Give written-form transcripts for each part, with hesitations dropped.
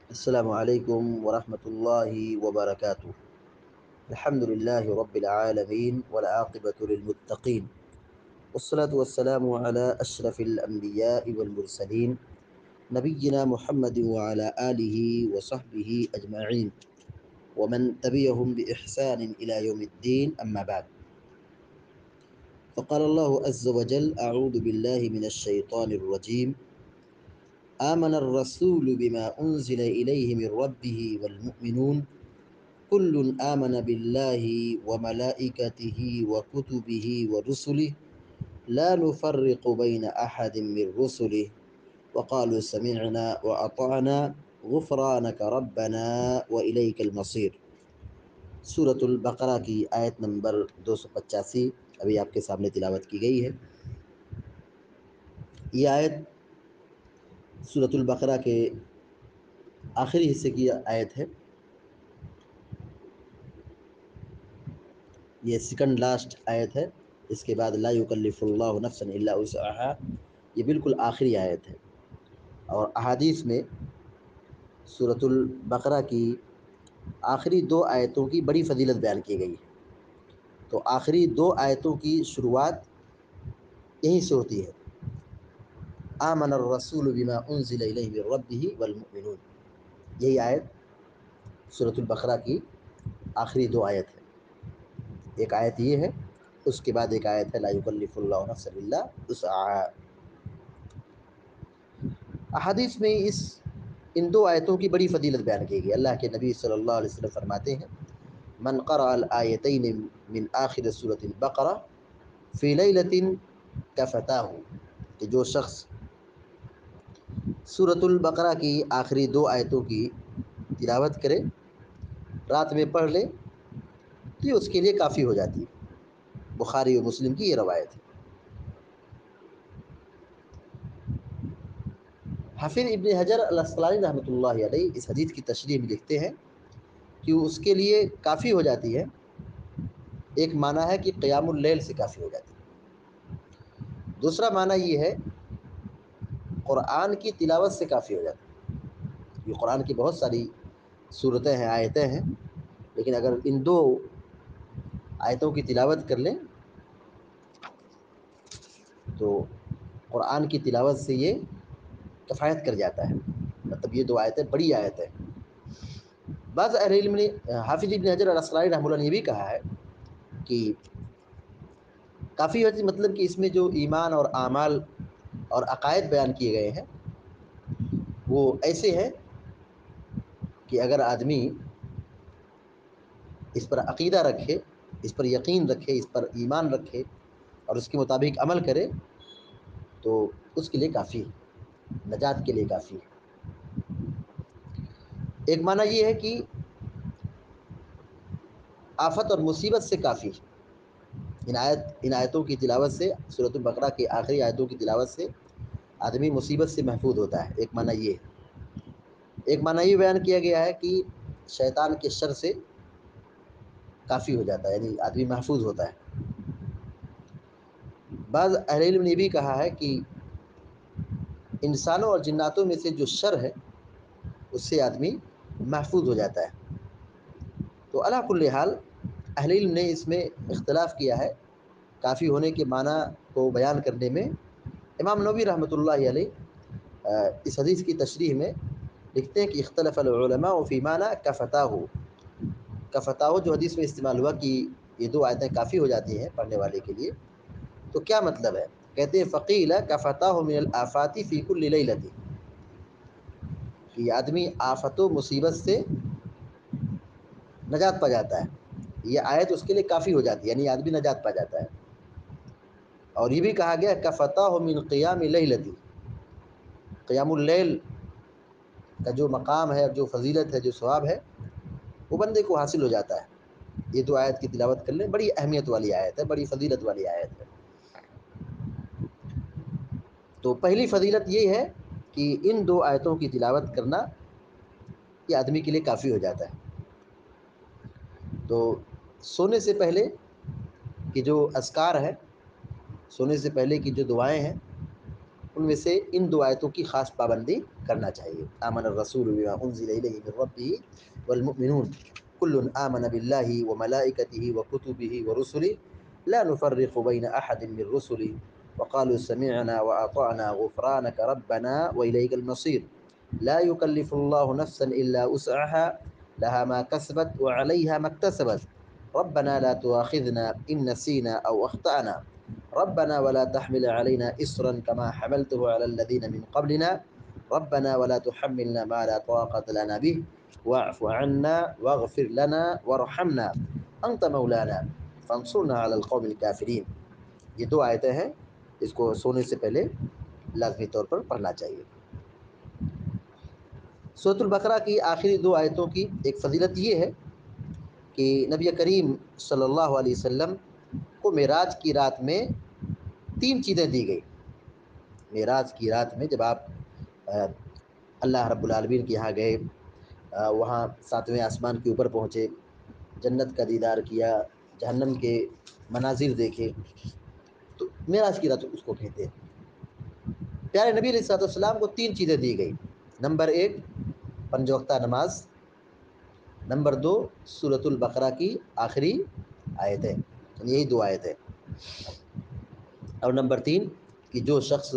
السلام عليكم ورحمة الله وبركاته. الحمد لله رب العالمين والعاقبة للمتقين، والصلاة والسلام على أشرف الأنبياء والمرسلين نبينا محمد وعلى آله وصحبه أجمعين ومن تبعهم بإحسان إلى يوم الدين. أما بعد، فقال الله عز وجل: أعوذ بالله من الشيطان الرجيم. آمن الرسول بما أنزل إليه من ربه والمؤمنون كل آمن بالله وملائكته وكتبه ورسله لا نفرق بين أحد من رسله وقالوا سمعنا وأطعنا غفرانك ربنا وإليك المصير. سورة البقرہ کی آیت نمبر 285 ابھی آپ کے سامنے تلاوت کی گئی ہے۔ یہ آیت سورة البقرہ کے آخری حصے کی آیت ہے۔ یہ سیکنڈ لاسٹ آیت ہے۔ اس کے بعد لا یکلف اللہ نفسا الا وسعها، یہ بالکل آخری آیت ہے۔ اور احادیث میں سورۃ البقرہ کی آخری دو آیتوں کی بڑی فضیلت بیان کی گئی ہے۔ تو آخری دو آیتوں کی شروعات یہیں سے ہوتی ہے، آمن الرسول بما انزل الیہ من ربہ والمؤمنون۔ یہی آیت سورۃ البقرہ کی آخری دو آیت ہے۔ ایک آیت یہ ہے، اس کے بعد ایک آیت ہے لا یکلف اللہ نفسا الا وسعها۔ احادیث میں ان دو آیتوں کی بڑی فضیلت بیان کی گئی۔ اللہ کے نبی صلی اللہ علیہ وسلم فرماتے ہیں: من قرأ الآیتین من آخر سورۃ البقرہ فی لیلۃ کفتاہ، کہ جو شخص سورۃ البقرہ کی آخری دو آیتوں کی تلاوت کرے، رات میں پڑھ لے، تو یہ اس کے لیے کافی ہو جاتی ہے۔ بخاری و مسلم کی یہ روایت ہے۔ حافظ ابن حجر العسقلانی رحمۃ اللہ علیہ اس حدیث کی تشریح میں لکھتے ہیں کہ اس کے لیے کافی ہو جاتی ہے۔ ایک معنی ہے کہ قیام اللیل سے کافی ہو جاتی ہے۔ دوسرا معنی یہ ہے قرآن کی تلاوت سے کافی ہو جاتی ہے۔ یہ قرآن کی بہت ساری صورتیں ہیں، آیتیں ہیں، لیکن اگر ان دو آیتوں کی تلاوت کر لیں تو قرآن کی تلاوت سے یہ کفایت کر جاتا ہے۔ مطلب یہ دو آیتیں بڑی آیتیں ہیں۔ بعض اہل علم نے، حافظ ابن حجر العسقلانی رحمہ اللہ نے یہ بھی کہا ہے کہ کافی ہوتی، مطلب کہ اس میں جو ایمان اور اعمال اور عقائد بیان کیے گئے ہیں وہ ایسے ہیں کہ اگر آدمی اس پر عقیدہ رکھے، اس پر یقین رکھے، اس پر ایمان رکھے اور اس کے مطابق عمل کرے تو اس کے لیے کافی ہے، نجات کے لیے کافی ہے۔ ایک معنی یہ ہے کہ آفت اور مصیبت سے کافی ہے۔ ان آیتوں کی تلاوت سے، سورۃ البقرہ کی آخری آیتوں کی تلاوت سے آدمی مصیبت سے محفوظ ہوتا ہے۔ ایک معنی یہ ہے۔ ایک معنی یہ بیان کیا گیا ہے کہ شیطان کے شر سے کافی ہو جاتا ہے، یعنی آدمی محفوظ ہوتا ہے۔ بعض اہل علم نے بھی کہا ہے کہ انسانوں اور جناتوں میں سے جو شر ہے اس سے آدمی محفوظ ہو جاتا ہے۔ تو علی کل حال اہل علم نے اس میں اختلاف کیا ہے کافی ہونے کے معنی کو بیان کرنے میں۔ امام نووی رحمۃ اللہ علیہ اس حدیث کی تشریح میں لکھتے ہیں کہ اختلف العلماء فی معنی کفتاہ۔ کفتاہ جو حدیث میں استعمال ہوا کہ یہ دو آیتیں کافی ہو جاتی ہیں پڑھنے والے کے لیے، تو کیا مطلب ہے؟ کہتے ہیں فقیل کفتاہ من الآفات فی کل لیلۃ، کہ آدمی آفت و مصیبت سے نجات پا جاتا ہے، یہ آیت اس کے لیے کافی ہو جاتی ہے، یعنی آدمی نجات پا جاتا ہے۔ اور یہ بھی کہا گیا کفتاہ من قیام لیلۃ، قیام اللیل کا جو مقام ہے، جو فضیلت ہے، جو ثواب ہے، وہ بندے کو حاصل ہو جاتا ہے۔ یہ دو آیت کی تلاوت کر لیں، بڑی اہمیت والی آیت ہے، بڑی فضیلت والی آیت ہے۔ تو پہلی فضیلت یہ ہے کہ ان دو آیتوں کی تلاوت کرنا یہ آدمی کے لیے کافی ہو جاتا ہے۔ تو سونے سے پہلے کی جو اذکار ہے، سونے سے پہلے کی جو دعائیں ہیں، ان میں سے ان دو آیتوں کی خاص پابندی کرنا چاہیے. آمن الرسول بما انزل الیہ من ربہ والمؤمنون کل آمن باللہ وملائکتہ وکتبہ ورسلہ لا نفرق بین احد من رسلہ وقالوا سمعنا واطعنا غفرانک ربنا والیک المصیر لا يكلف الله نفسا الا وسعها لها ما كسبت وعليها ما اكتسبت ربنا لا تؤاخذنا ان نسينا او اخطأنا ربنا ولا تحمل علينا إصرا كما حملته على الذين من قبلنا ربنا ولا تحملنا ما لا طاقة لنا به واعف عنا واغفر لنا وارحمنا أنت مولانا فانصرنا على القوم الكافرين. یہ دو آیتیں ہیں، اس کو سونے سے پہلے لازمی طور پر پڑھنا چاہیے. سورۃ البقرہ کی آخری دو آیتوں کی ایک فضیلت یہ ہے کہ نبی کریم صلی اللہ علیہ وسلم کو معراج کی رات میں تین چیزیں دی گئی. معراج کی رات میں جب آپ اللہ رب العالمین کے یہاں گئے، وہاں ساتویں آسمان کے اوپر پہنچے، جنت کا دیدار کیا، جہنم کے مناظر دیکھے، تو معراج کی رات اس کو کہتے ہیں. پیارے نبی علیہ الصلوۃ والسلام کو تین چیزیں دی گئی. نمبر 1 پنج وقتہ نماز، نمبر 2 سورۃ البقرہ کی آخری آیتیں، یہی دو آیتیں، اور نمبر 3 کہ جو شخص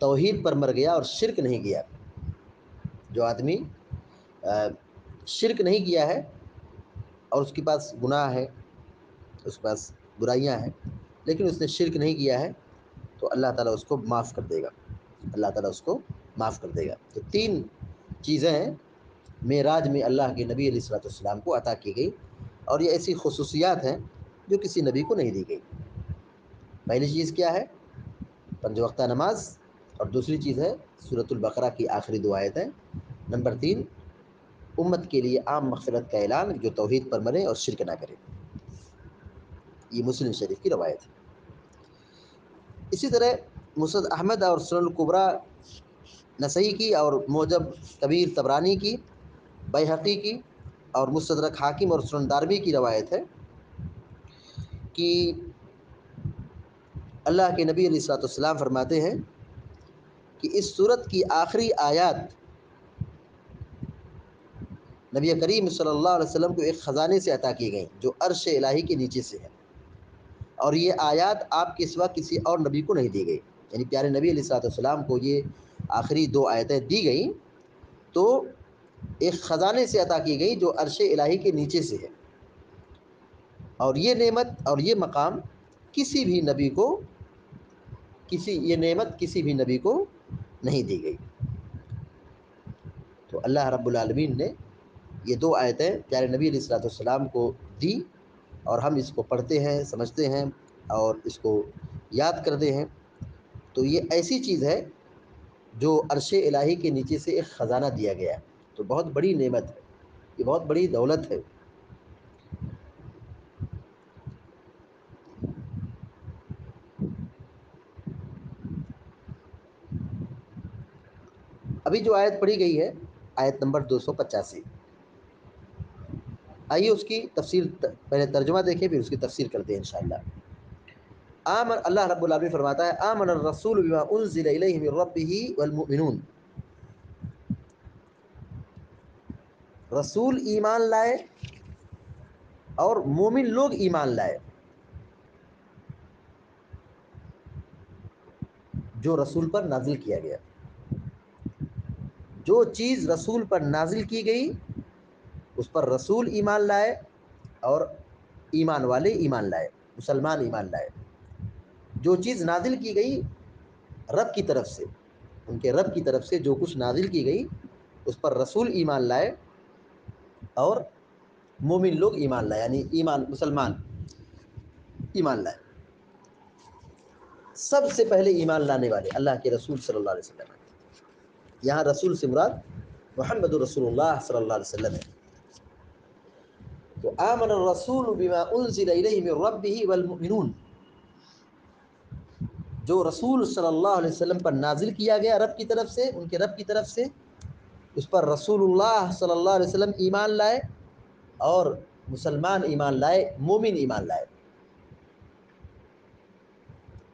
توحید پر مر گیا اور شرک نہیں کیا، جو آدمی شرک نہیں کیا ہے اور اس کے پاس گناہ ہے، اس کے پاس برائیاں ہیں، لیکن اس نے شرک نہیں کیا ہے، تو اللہ تعالیٰ اس کو معاف کر دے گا. اللہ تعالیٰ اس کو معاف کر دے گا. تو تین چیزیں معراج میں اللہ کے نبی علیہ الصلوۃ والسلام کو عطا کی گئی، اور یہ ایسی خصوصیات ہیں جو کسی نبی کو نہیں دی گئی. پہلی چیز کیا ہے؟ پنج وقتہ نماز، اور دوسری چیز ہے سورۃ البقرہ کی آخری دو آیتیں. نمبر 3 امت کے لیے عام مغفرت کا اعلان، جو توحید پر مرے اور شرک نہ کرے. یہ مسلم شریف کی روایت ہے. اسی طرح مسند احمد اور سنن الکبریٰ نسائی کی، اور معجم کبیر طبرانی کی، بیہقی کی، اور مستدرک حاکم اور سنن دارمی کی روایت ہے کہ اللہ کے نبی علیہ الصلوۃ والسلام فرماتے ہیں کہ اس سورت کی آخری آیات نبی کریم صلی اللہ علیہ وسلم کو ایک خزانے سے عطا کی گئیں جو عرش الہی کے نیچے سے ہے، اور یہ آیات آپ کے سوا کسی اور نبی کو نہیں دی گئی. یعنی پیارے نبی علیہ الصلوۃ والسلام کو یہ آخری دو آیتیں دی گئیں تو ایک خزانے سے عطا کی گئی جو عرش الہی کے نیچے سے ہے، اور یہ نعمت اور یہ مقام کسی بھی نبی کو یہ نعمت کسی بھی نبی کو نہیں دی گئی. تو اللہ رب العالمین نے یہ دو آیتیں پیارے نبی علیہ الصلوۃ والسلام کو دی، اور ہم اس کو پڑھتے ہیں، سمجھتے ہیں اور اس کو یاد کرتے ہیں. تو یہ ایسی چیز ہے جو عرش الہی کے نیچے سے ایک خزانہ دیا گیا ہے. تو بہت بڑی نعمت ہے، یہ بہت بڑی دولت ہے. ابھی جو آیت پڑھی گئی ہے، آیت نمبر 285، آئیے اس کی تفسیر، پہلے ترجمہ دیکھیں پھر اس کی تفسیر کرتے ہیں انشاءاللہ. اللہ رب العالمین فرماتا ہے آمن الرسول بما انزل الیہ من ربہ والمؤمنون. رسول ایمان لائے اور مومن لوگ ایمان لائے. جو رسول پر نازل کیا گیا، جو چیز رسول پر نازل کی گئی اس پر رسول ایمان لائے، اور ایمان والے ایمان لائے، مسلمان ایمان لائے. جو چیز نازل کی گئی رب کی طرف سے، ان کے رب کی طرف سے جو کچھ نازل کی گئی اس پر رسول ایمان لائے اور مومن لوگ ایمان لائے، یعنی ایمان مسلمان ایمان لائے. سب سے پہلے ایمان لانے والے اللہ کے رسول صلی اللہ علیہ وسلم. یہاں رسول سے مراد محمد رسول اللہ صلی اللہ علیہ وسلم ہے. تو آمن الرسول بما انزل الیہ من ربہ والمؤمنون، جو رسول صلی اللہ علیہ وسلم پر نازل کیا گیا رب کی طرف سے، ان کے رب کی طرف سے، اس پر رسول اللہ صلی اللہ علیہ وسلم ایمان لائے اور مسلمان ایمان لائے، مومن ایمان لائے.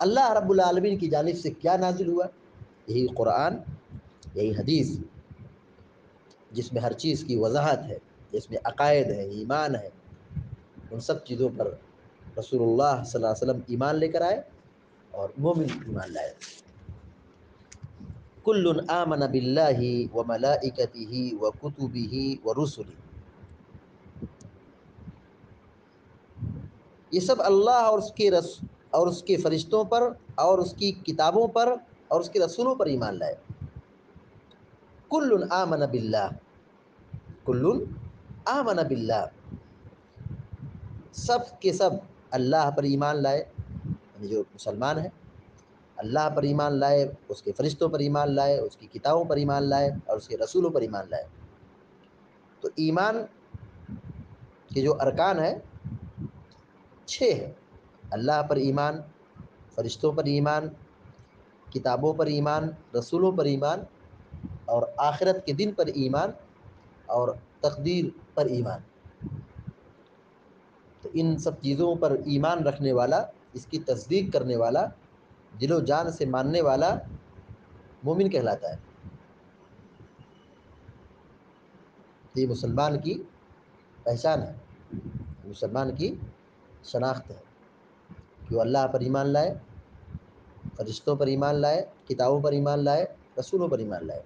اللہ رب العالمین کی جانب سے کیا نازل ہوا؟ یہی قرآن یہی حدیث جس میں ہر چیز کی وضاحت ہے، جس میں عقائد ہے، ایمان ہے، ان سب چیزوں پر رسول اللہ صلی اللہ علیہ وسلم ایمان لے کر آئے اور مومن ایمان لائے۔ کل آمن باللہ وملائکتہ وکتبہ ورسلہ، یہ سب اللہ اور اس کے فرشتوں پر اور اس کی کتابوں پر اور اس کے رسولوں پر ایمان لائے۔ کل آمن باللہ، کل آمن باللہ، سب کے سب اللہ پر ایمان لائے، یعنی جو مسلمان ہیں اللہ پر ایمان لائے، اس کے فرشتوں پر ایمان لائے، اس کی کتابوں پر ایمان لائے اور اس کے رسولوں پر ایمان لائے۔ تو ایمان کے جو ارکان ہیں 6 ہیں: اللہ پر ایمان، فرشتوں پر ایمان، کتابوں پر ایمان، رسولوں پر ایمان اور آخرت کے دن پر ایمان اور تقدیر پر ایمان۔ تو ان سب چیزوں پر ایمان رکھنے والا، اس کی تصدیق کرنے والا، دل و جان سے ماننے والا مومن کہلاتا ہے۔ یہ مسلمان کی پہچان ہے، مسلمان کی شناخت ہے کہ وہ اللہ پر ایمان لائے، فرشتوں پر ایمان لائے، کتابوں پر ایمان لائے، رسولوں پر ایمان لائے۔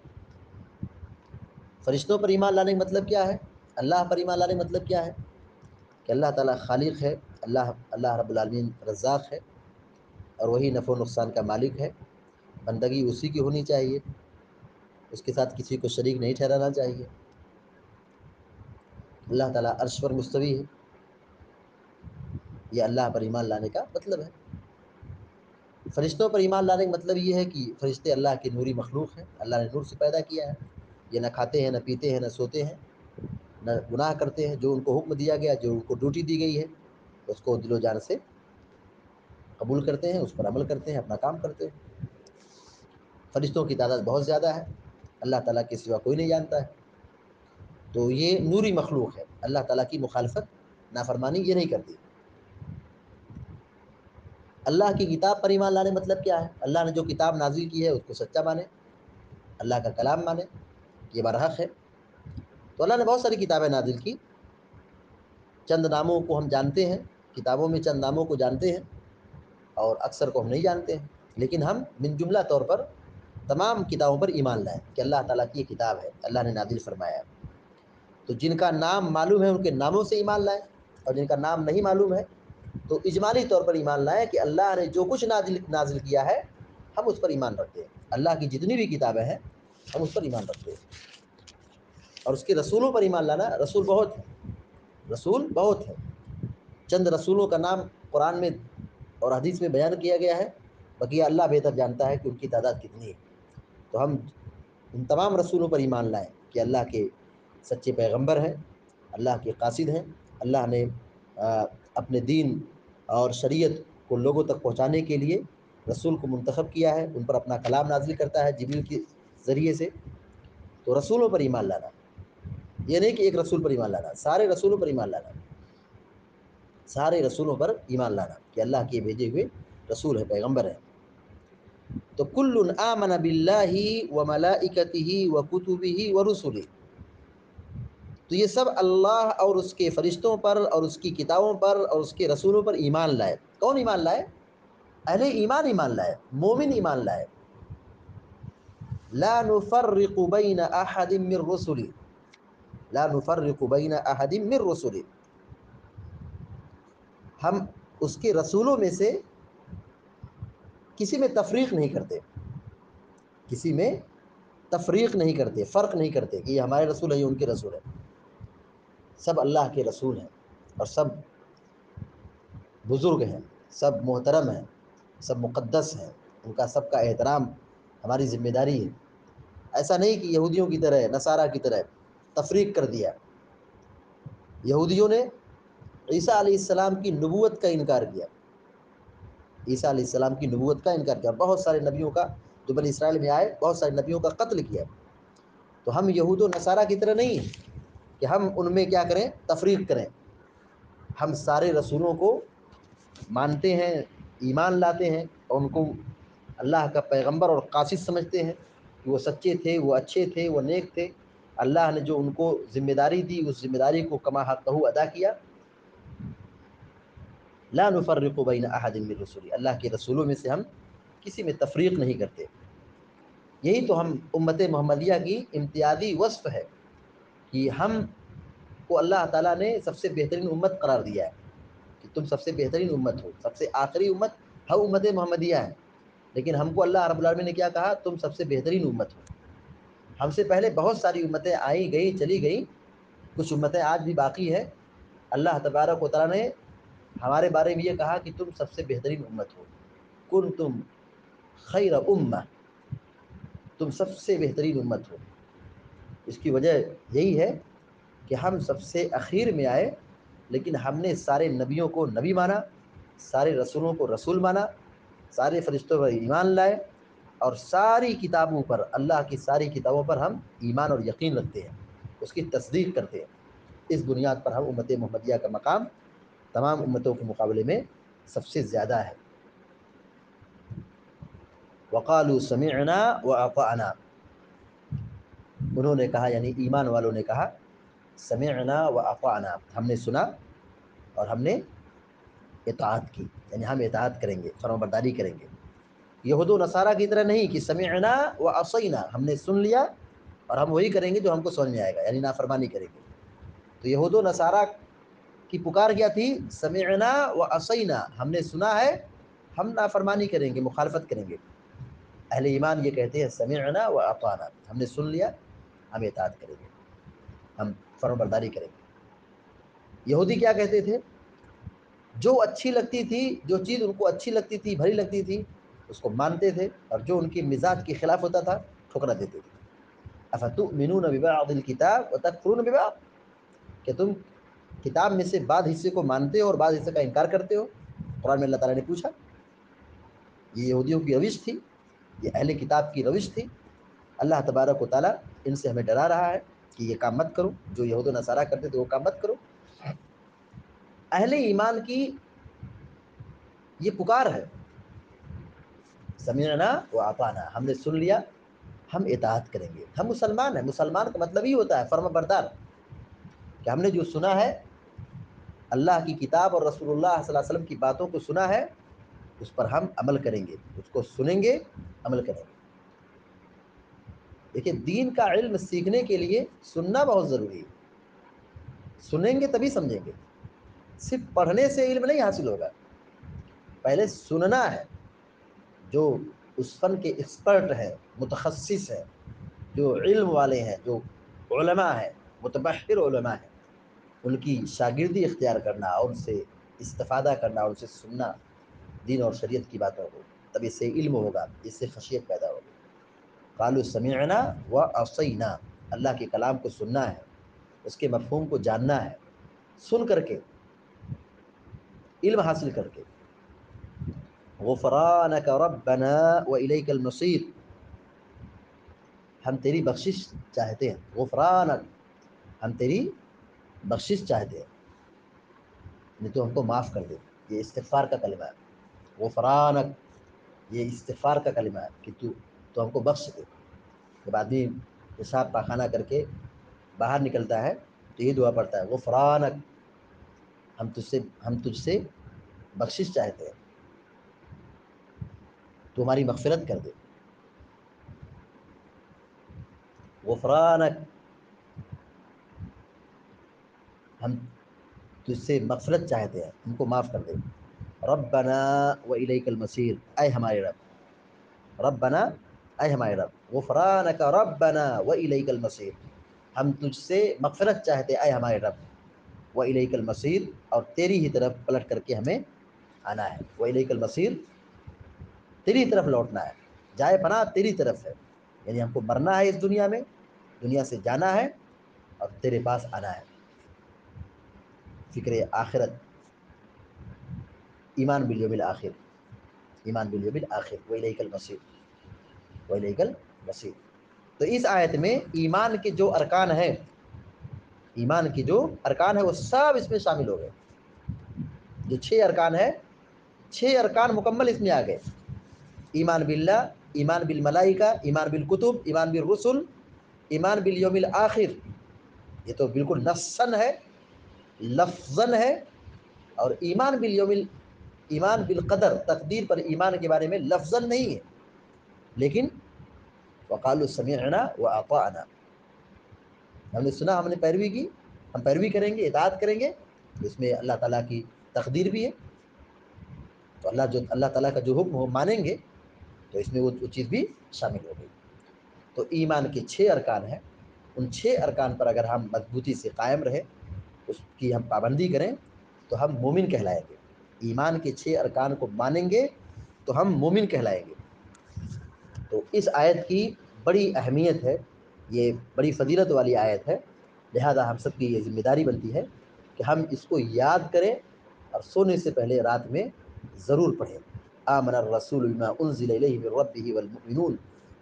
فرشتوں پر ایمان لانے کا مطلب کیا ہے؟ اللہ پر ایمان لانے کا مطلب کیا ہے؟ کہ اللہ تعالیٰ خالق ہے، اللہ رب العالمین رزاق ہے اور وہی نفع و نقصان کا مالک ہے، بندگی اسی کی ہونی چاہیے، اس کے ساتھ کسی کو شریک نہیں ٹھہرانا چاہیے۔ اللہ تعالیٰ عرش پر مستوی ہے، یہ اللہ پر ایمان لانے کا مطلب ہے۔ فرشتوں پر ایمان لانے کا مطلب یہ ہے کہ فرشتے اللہ کی نوری مخلوق ہیں، اللہ نے نور سے پیدا کیا ہے، یہ نہ کھاتے ہیں، نہ پیتے ہیں، نہ سوتے ہیں، نہ گناہ کرتے ہیں، جو ان کو حکم دیا گیا، جو ان کو ڈیوٹی دی گئی ہے اس کو دل و جان سے قبول کرتے ہیں، اس پر عمل کرتے ہیں، اپنا کام کرتے ہیں۔ فرشتوں کی تعداد بہت زیادہ ہے، اللہ تعالیٰ کے سوا کوئی نہیں جانتا ہے۔ تو یہ نوری مخلوق ہے، اللہ تعالیٰ کی مخالفت، نافرمانی یہ نہیں کرتی۔ اللہ کی کتاب پر ایمان لانے مطلب کیا ہے؟ اللہ نے جو کتاب نازل کی ہے اس کو سچا مانے، اللہ کا کلام مانے، یہ برحق ہے۔ تو اللہ نے بہت ساری کتابیں نازل کی، چند ناموں کو ہم جانتے ہیں، کتابوں میں چند ناموں کو جانتے ہیں اور اکثر کو ہم نہیں جانتے ہیں، لیکن ہم من جملہ طور پر تمام کتابوں پر ایمان لائیں کہ اللہ تعالیٰ کی یہ کتاب ہے، اللہ نے نازل فرمایا ہے۔ تو جن کا نام معلوم ہے ان کے ناموں سے ایمان لائیں، اور جن کا نام نہیں معلوم ہے تو اجمالی طور پر ایمان لائیں کہ اللہ نے جو کچھ نازل کیا ہے ہم اس پر ایمان رکھتے ہیں۔ اللہ کی جتنی بھی کتابیں ہیں ہم اس پر ایمان رکھتے ہیں۔ اور اس کے رسولوں پر ایمان لانا، رسول بہت ہیں، رسول بہت ہیں، چند رسولوں کا نام قرآن میں اور حدیث میں بیان کیا گیا ہے، بقیہ اللہ بہتر جانتا ہے کہ ان کی تعداد کتنی ہے۔ تو ہم ان تمام رسولوں پر ایمان لائیں کہ اللہ کے سچے پیغمبر ہیں، اللہ کے قاصد ہیں، اللہ نے اپنے دین اور شریعت کو لوگوں تک پہنچانے کے لیے رسول کو منتخب کیا ہے، ان پر اپنا کلام نازل کرتا ہے جبریل کے ذریعے سے۔ تو رسولوں پر ایمان لانا، یہ نہیں کہ ایک رسول پر ایمان لانا، سارے رسولوں پر ایمان لانا، سارے رسولوں پر ایمان لانا کہ اللہ کے بھیجے ہوئے رسول ہے، پیغمبر ہے۔ تو کل آمن باللہ وملائکتہ وکتبہ ورسلہ، تو یہ سب اللہ اور اس کے فرشتوں پر اور اس کی کتابوں پر اور اس کے رسولوں پر ایمان لائے۔ کون ایمان لائے؟ اہل ایمان ایمان لائے، مومن ایمان لائے۔ لا نفرق بین احد من رسلہ، لا نفرق بین احد من رسلہ، ہم اس کے رسولوں میں سے کسی میں تفریق نہیں کرتے، کسی میں تفریق نہیں کرتے، فرق نہیں کرتے کہ یہ ہمارے رسول ہے یہ ان کے رسول ہے۔ سب اللہ کے رسول ہیں اور سب بزرگ ہیں، سب محترم ہیں، سب مقدس ہیں، ان کا سب کا احترام ہماری ذمہ داری ہے۔ ایسا نہیں کہ یہودیوں کی طرح، نصارہ کی طرح تفریق کر دیا۔ یہودیوں نے عیسیٰ علیہ السلام کی نبوت کا انکار کیا، عیسیٰ علیہ السلام کی نبوت کا انکار کیا، بہت سارے نبیوں کا، جو بنی اسرائیل میں آئے بہت سارے نبیوں کا قتل کیا۔ تو ہم یہود و نصارہ کی طرح نہیں ہیں کہ ہم ان میں کیا کریں، تفریق کریں۔ ہم سارے رسولوں کو مانتے ہیں، ایمان لاتے ہیں اور ان کو اللہ کا پیغمبر اور قاصد سمجھتے ہیں۔ کہ وہ سچے تھے، وہ اچھے تھے، وہ نیک تھے، اللہ نے جو ان کو ذمہ داری دی اس ذمہ داری کو کما حقہ ادا کیا. لا نفرق بین احد من رسولی، اللہ کے رسولوں میں سے ہم کسی میں تفریق نہیں کرتے. یہی تو ہم امت محمدیہ کی امتیازی وصف ہے کہ ہم کو اللہ تعالیٰ نے سب سے بہترین امت قرار دیا ہے کہ تم سب سے بہترین امت ہو، سب سے آخری امت ہم امت محمدیہ ہے، لیکن ہم کو اللہ رب العالمین نے کیا کہا؟ تم سب سے بہترین امت ہو. ہم سے پہلے بہت ساری امتیں آئی گئی چلی گئیں، کچھ امتیں آج بھی باقی ہے. اللہ تبارک و تعالیٰ نے ہمارے بارے میں یہ کہا کہ تم سب سے بہترین امت ہو، کنتم خیر امہ، تم سب سے بہترین امت ہو. اس کی وجہ یہی ہے کہ ہم سب سے اخیر میں آئے، لیکن ہم نے سارے نبیوں کو نبی مانا، سارے رسولوں کو رسول مانا، سارے فرشتوں پر ایمان لائے، اور ساری کتابوں پر، اللہ کی ساری کتابوں پر ہم ایمان اور یقین رکھتے ہیں، اس کی تصدیق کرتے ہیں. اس بنیاد پر ہم امت محمدیہ کا مقام تمام امتوں کے مقابلے میں سب سے زیادہ ہے. وقالوا سمعنا واطعنا، انہوں نے کہا یعنی ایمان والوں نے کہا سمعنا واطعنا، ہم نے سنا اور ہم نے اطاعت کی، یعنی ہم اطاعت کریں گے، فرمانبرداری کریں گے. یہود و نصارہ کی طرح نہیں کہ سمعنا وعصینا، ہم نے سن لیا اور ہم وہی کریں گے جو ہم کو سمجھ میں آئے گا، یعنی نافرمانی کریں گے. تو یہود و نصارہ کی پکار کیا تھی؟ سمعنا وعصینا، ہم نے سنا ہے، ہم نافرمانی کریں گے، مخالفت کریں گے. اہل ایمان یہ کہتے ہیں سمعنا واطعنا، ہم نے سن لیا، ہم اطاعت کریں گے، ہم فرمانبرداری کریں گے. یہودی کیا کہتے تھے؟ جو اچھی لگتی تھی، جو چیز ان کو اچھی لگتی تھی، بھلی لگتی تھی، اس کو مانتے تھے، اور جو ان کی مزاج کے خلاف ہوتا تھا ٹھکرا دیتے تھے. افتؤمنون ببعض الکتاب وتکفرون ببعض، کہ تم کتاب میں سے بعض حصے کو مانتے ہو اور بعض حصے کا انکار کرتے ہو. قرآن میں اللہ تعالیٰ نے پوچھا. یہ یہودیوں کی روش تھی، یہ اہل کتاب کی روش تھی. اللہ تبارک و تعالیٰ ان سے ہمیں ڈرا رہا ہے کہ یہ کام مت کرو، جو یہود و نصارہ کرتے تھے وہ کام مت کرو. اہل ایمان کی یہ پکار ہے سمعنا واطعنا، ہم نے سن لیا، ہم اطاعت کریں گے. ہم مسلمان ہیں، مسلمان کا مطلب ہی ہوتا ہے فرما بردار، کہ ہم نے جو سنا ہے، اللہ کی کتاب اور رسول اللہ صلی اللہ علیہ وسلم کی باتوں کو سنا ہے، اس پر ہم عمل کریں گے، اس کو سنیں گے، عمل کریں گے. دیکھیں دین کا علم سیکھنے کے لیے سننا بہت ضروری ہے. سنیں گے تبھی سمجھیں گے، صرف پڑھنے سے علم نہیں حاصل ہوگا، پہلے سننا ہے. جو اس فن کے ایکسپرٹ ہیں، متخصص ہیں، جو علم والے ہیں، جو علماء ہیں، متبحر علماء ہیں، ان کی شاگردی اختیار کرنا، اور ان سے استفادہ کرنا، ان سے سننا دین اور شریعت کی باتوں کو، تب اس سے علم ہوگا، اس سے خشیت پیدا ہوگی. قالوا سمعنا وعصینا، اللہ کے کلام کو سننا ہے، اس کے مفہوم کو جاننا ہے، سن کر کے، علم حاصل کر کے. غفرانک ربنا والیک المصیر، ہم تیری بخشش چاہتے ہیں. غفرانک، ہم تیری بخشش چاہتے ہیں، نہیں تو ہم کو معاف کر دے. یہ استغفار کا کلمہ ہے. غفرانک، یہ استغفار کا کلمہ ہے کہ تو ہم کو بخش دے. جب آدمی پیشاب پاخانہ کر کے باہر نکلتا ہے تو یہ دعا پڑھتا ہے غفرانک، ہم تجھ سے بخشش چاہتے ہیں، تو ہماری مغفرت کر دے. غفرانک، ہم تجھ سے مغفرت چاہتے ہیں، ہم کو معاف کر دے. ربنا والیک المصیر، اے ہمارے رب، ربنا، اے ہمارے رب. غفرانک ربنا والیک المصیر، ہم تجھ سے مغفرت چاہتے اے ہمارے رب. والیک المصیر، اور تیری ہی طرف پلٹ کر کے ہمیں آنا ہے. والیک المصیر، تیری طرف لوٹنا ہے، جائے پناہ تیری طرف ہے. یعنی ہم کو مرنا ہے اس دنیا میں، دنیا سے جانا ہے اور تیرے پاس آنا ہے. فکر آخرت، ایمان بالیوم الآخر، ایمان بالیوم الآخر. والیک المصیر، والیک المصیر. تو اس آیت میں ایمان کے جو ارکان ہیں، ایمان کی جو ارکان ہے وہ سب اس میں شامل ہو گئے. جو 6 ارکان ہے، 6 ارکان مکمل اس میں آ گئے. ایمان باللہ، ایمان بالملائکہ، ایمان بالکتب، ایمان بالرسل، ایمان بالیوم الآخر، یہ تو بالکل نصاً ہے، لفظاً ہے. اور ایمان بالیوم ایمان بالقدر، تقدیر پر ایمان کے بارے میں لفظاً نہیں ہے، لیکن وقالوا سمعنا واطعنا، ہم نے سنا، ہم نے پیروی کی، ہم پیروی کریں گے، اطاعت کریں گے. اس میں اللہ تعالیٰ کی تقدیر بھی ہے، تو اللہ تعالیٰ کا جو حکم ہو مانیں گے، تو اس میں وہ چیز بھی شامل ہو گئی. تو ایمان کے 6 ارکان ہیں، ان 6 ارکان پر اگر ہم مضبوطی سے قائم رہیں، اس کی ہم پابندی کریں، تو ہم مومن کہلائیں گے. ایمان کے 6 ارکان کو مانیں گے تو ہم مومن کہلائیں گے. تو اس آیت کی بڑی اہمیت ہے، یہ بڑی فضیلت والی آیت ہے، لہذا ہم سب کی یہ ذمہ داری بنتی ہے کہ ہم اس کو یاد کریں اور سونے سے پہلے رات میں ضرور پڑھیں. آمن الرسول بما انزل الیہ من ربہ والمؤمنون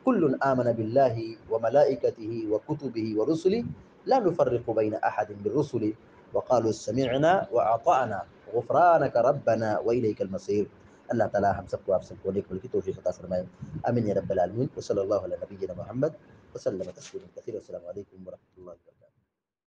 کل آمن باللہ وملائکتہ وکتبہ ورسلہ لا نفرق بین احد من رسلہ وقالوا سمعنا واطعنا غفرانک ربنا والیک المصیر. اللہ تعالی ہم سب کو، آپ سب کو نیک عمل کی توفیق عطا فرمائے. آمین یا رب العالمین. وصلی اللہ علی نبینا محمد وسلم تسلیما کثیرا. السلام علیکم ورحمۃ اللہ وبرکاتہ.